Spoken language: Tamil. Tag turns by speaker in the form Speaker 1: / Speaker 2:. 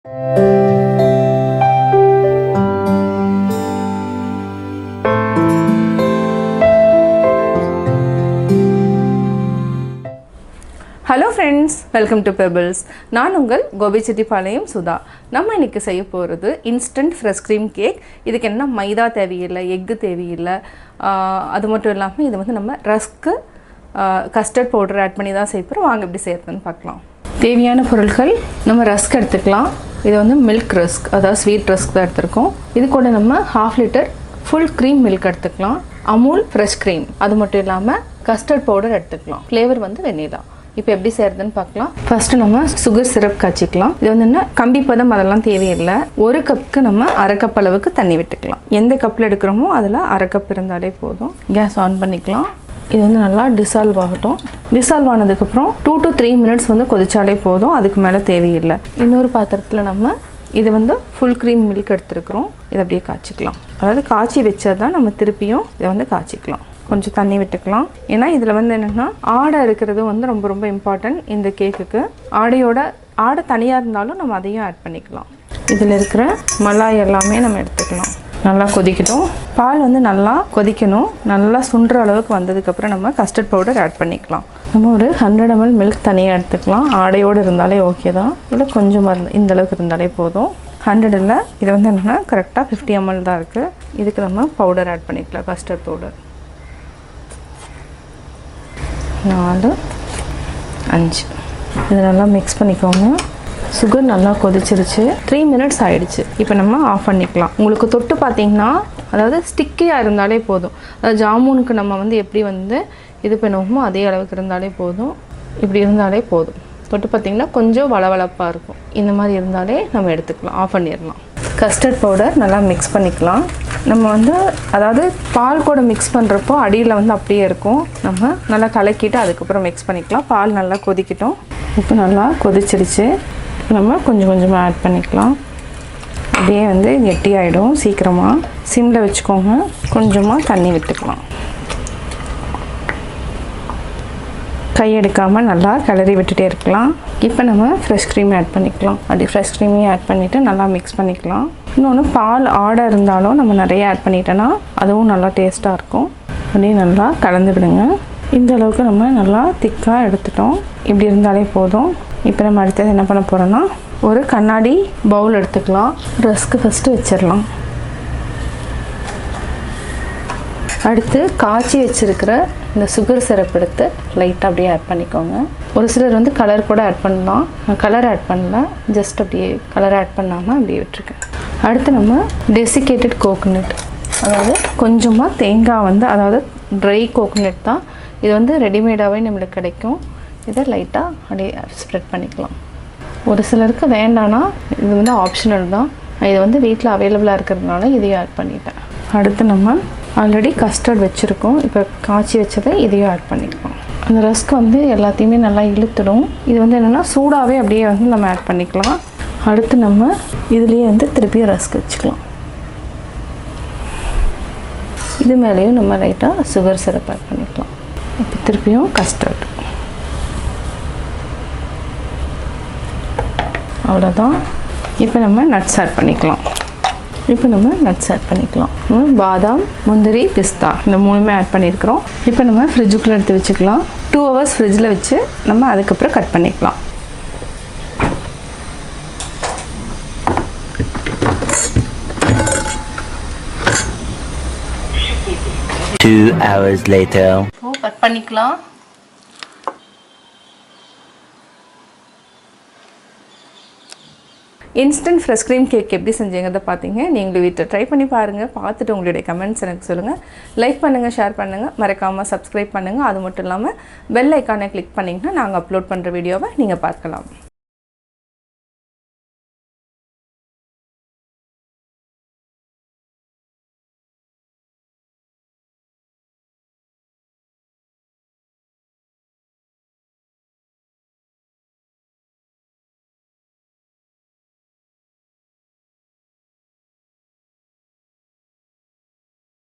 Speaker 1: Hello friends, welcome to Pebbles. நான் உங்கள் கோபி செட்டிப்பாளையம் சுதா. நம்ம இன்னைக்கு செய்ய போகிறது இன்ஸ்டன்ட் ஃப்ரெஷ் க்ரீம் கேக். இதுக்கு என்ன மைதா தேவையில்லை, எக்கு தேவையில்லை. அது மட்டும் இல்லாமல் இது வந்து நம்ம ரஸ்க்கு கஸ்டர்ட் பவுடர் ஆட் பண்ணி தான் செய்ய போகிறோம். வாங்க எப்படி செய்யறதுன்னு பார்க்கலாம். தேவையான பொருட்கள் நம்ம ரஸ்க் எடுத்துக்கலாம். இது வந்து மில்க் ரஸ்க், அதாவது ஸ்வீட் ரஸ்க் தான் எடுத்துருக்கோம். இது கூட நம்ம 1/2 லிட்டர் ஃபுல் க்ரீம் மில்க் எடுத்துக்கலாம். அமுல் ஃப்ரெஷ் க்ரீம், அது மட்டும் இல்லாமல் கஸ்டர்ட் பவுடர் எடுத்துக்கலாம். ஃப்ளேவர் வந்து வெண்ணிலா. இப்போ எப்படி செய்யறதுன்னு பார்க்கலாம். ஃபர்ஸ்ட்டு நம்ம சுகர் சிரப் காய்ச்சிக்கலாம். இது வந்து என்ன கம்பி பதம் அதெல்லாம் தேவையில்லை. 1 கப்புக்கு நம்ம 1/2 கப் அளவுக்கு தண்ணி விட்டுக்கலாம். எந்த கப்பில் எடுக்கிறோமோ அதில் 1/2 கப் இருந்தாலே போதும். கேஸ் ஆன் பண்ணிக்கலாம். இது வந்து நல்லா டிசால்வ் ஆகட்டும். டிசால்வ் ஆனதுக்கப்புறம் 2 to 3 மினிட்ஸ் வந்து கொதிச்சாலே போதும். அதுக்கு மேலே தேவையில்லை. இன்னொரு பாத்திரத்தில் நம்ம இது வந்து ஃபுல் க்ரீம் மில்க் எடுத்துருக்குறோம். இதை அப்படியே காய்ச்சிக்கலாம். அதாவது காய்ச்சி வச்சது தான் நம்ம திருப்பியும் இதை வந்து காய்ச்சிக்கலாம். கொஞ்சம் தண்ணி விட்டுக்கலாம். ஏன்னா இதில் வந்து என்னென்னா ஆடை இருக்கிறது வந்து ரொம்ப ரொம்ப இம்பார்ட்டன்ட் இந்த கேக்குக்கு. ஆடை தனியாக இருந்தாலும் நம்ம அதையும் ஆட் பண்ணிக்கலாம். இதில் இருக்கிற மலாய் எல்லாமே நம்ம எடுத்துக்கலாம். நல்லா கொதிக்கட்டும். பால் வந்து நல்லா கொதிக்கணும். நல்லா சுண்டுற அளவுக்கு வந்ததுக்கப்புறம் நம்ம கஸ்டர்ட் பவுடர் ஆட் பண்ணிக்கலாம். நம்ம ஒரு 100 ml மில்க் தனியாக எடுத்துக்கலாம். ஆடையோடு இருந்தாலே ஓகே தான். இல்லை கொஞ்சமாக இந்த அளவுக்கு இருந்தாலே போதும். 100 இல்லை, இது வந்து என்னென்னா கரெக்டாக 50 ml தான் இருக்குது. இதுக்கு நம்ம பவுடர் ஆட் பண்ணிக்கலாம். Custard powder 4 5. இது நல்லா மிக்ஸ் பண்ணிக்கோங்க. சுகர் நல்லா கொதிச்சிருச்சு. 3 மினிட்ஸ் ஆகிடுச்சு. இப்போ நம்ம ஆஃப் பண்ணிக்கலாம். உங்களுக்கு தொட்டு பார்த்தீங்கன்னா அதாவது ஸ்டிக்கியாக இருந்தாலே போதும். அதாவது ஜாமுனுக்கு நம்ம வந்து எப்படி வந்து இது பண்ணுவோமோ அதே அளவுக்கு இருந்தாலே போதும். இப்படி இருந்தாலே போதும். தொட்டு பார்த்திங்கன்னா கொஞ்சம் வளவளப்பாக இருக்கும். இந்த மாதிரி இருந்தாலே நம்ம எடுத்துக்கலாம். ஆஃப் பண்ணிடலாம். கஸ்டர்ட் பவுடர் நல்லா மிக்ஸ் பண்ணிக்கலாம். நம்ம வந்து அதாவது பால் கூட மிக்ஸ் பண்ணுறப்போ அடியில் வந்து அப்படியே இருக்கும். நம்ம நல்லா கலக்கிட்டு அதுக்கப்புறம் மிக்ஸ் பண்ணிக்கலாம். பால் நல்லா கொதிக்கட்டும். இப்போ நல்லா கொதிச்சிருச்சு. நம்ம கொஞ்சம் கொஞ்சமாக ஆட் பண்ணிக்கலாம். அப்படியே வந்து கெட்டியாகிடும் சீக்கிரமாக. சிம்மில் வச்சுக்கோங்க. கொஞ்சமாக தண்ணி விட்டுக்கலாம். கை எடுக்காமல் நல்லா கிளறி விட்டுட்டே இருக்கலாம். இப்போ நம்ம ஃப்ரெஷ் க்ரீம் ஆட் பண்ணிக்கலாம். அப்படி ஃப்ரெஷ் க்ரீமையும் ஆட் பண்ணிவிட்டு நல்லா மிக்ஸ் பண்ணிக்கலாம். இன்னொன்று பால் ஆடை இருந்தாலும் நம்ம நிறைய ஆட் பண்ணிட்டோன்னா அதுவும் நல்லா டேஸ்ட்டாக இருக்கும். அப்படியே நல்லா கலந்து விடுங்க. இந்த அளவுக்கு நம்ம நல்லா திக்காக எடுத்துட்டோம். இப்படி இருந்தாலே போதும். இப்போ நம்ம அடுத்தது என்ன பண்ண போகிறோன்னா ஒரு கண்ணாடி பவுல் எடுத்துக்கலாம். ரஸ்க்கு ஃபஸ்ட்டு வச்சிடலாம். அடுத்து காய்ச்சி வச்சுருக்கிற இந்த சுகர் சிரப் எடுத்து லைட்டாக அப்படியே ஆட் பண்ணிக்கோங்க. ஒரு சிலர் வந்து கலர் கூட ஆட் பண்ணலாம். நான் கலர் ஆட் பண்ணல, ஜஸ்ட் அப்படியே கலர் ஆட் பண்ணாமல் அப்படியே விட்டுருக்கேன். அடுத்து நம்ம டெசிகேட்டட் கோகோனட், அதாவது கொஞ்சமாக தேங்காய் வந்து அதாவது ட்ரை கோகோனட் தான். இது வந்து ரெடிமேடாகவே நம்மளுக்கு கிடைக்கும். இதை லைட்டாக அப்படியே ஸ்ப்ரெட் பண்ணிக்கலாம். ஒரு சிலருக்கு வேண்டான்னா இது வந்து ஆப்ஷனல் தான். இது வந்து வீட்டில் அவைலபிளாக இருக்கிறதுனால இதையும் ஆட் பண்ணிட்டேன். அடுத்து நம்ம ஆல்ரெடி கஸ்டர்ட் வச்சுருக்கோம். இப்போ காய்ச்சி வச்சதை இதையும் ஆட் பண்ணிக்கலாம். அந்த ரஸ்க் வந்து எல்லாத்தையுமே நல்லா இழுத்துடும். இது வந்து என்னென்னா சூடாகவே அப்படியே வந்து நம்ம ஆட் பண்ணிக்கலாம். அடுத்து நம்ம இதுலேயே வந்து திருப்பியும் ரஸ்க் வச்சுக்கலாம். இது மேலேயும் நம்ம லைட்டாக சுகர் சிரப் ஆட் பண்ணிக்கலாம். இப்போ திருப்பியும் கஸ்டர்ட். அவ்வளோதான். இப்போ நம்ம நட்ஸ் ஆட் பண்ணிக்கலாம். பாதாம், முந்திரி, பிஸ்தா இந்த 3மே ஆட் பண்ணியிருக்கிறோம். இப்போ நம்ம ஃப்ரிட்ஜுக்குள்ளே எடுத்து வச்சுக்கலாம். 2 hours ஃப்ரிட்ஜில் வச்சு நம்ம அதுக்கப்புறம் கட் பண்ணிக்கலாம்.
Speaker 2: Two hours later.
Speaker 1: கட் பண்ணிக்கலாம். இன்ஸ்டன்ட் ஃப்ரெஷ் க்ரீம் கேக் எப்படி செஞ்சீங்கிறத பார்த்தீங்க. நீங்களும் வீட்டில் ட்ரை பண்ணி பாருங்கள். பார்த்துட்டு உங்களுடைய கமெண்ட்ஸ் எனக்கு சொல்லுங்கள். லைக் பண்ணுங்கள், ஷேர் பண்ணுங்கள், மறக்காமல் சப்ஸ்கிரைப் பண்ணுங்கள். அது மட்டும் இல்லாமல் பெல் ஐக்கானை கிளிக் பண்ணிங்கன்னா நாங்கள் அப்லோட் பண்ணுற வீடியோவை நீங்கள் பார்க்கலாம்.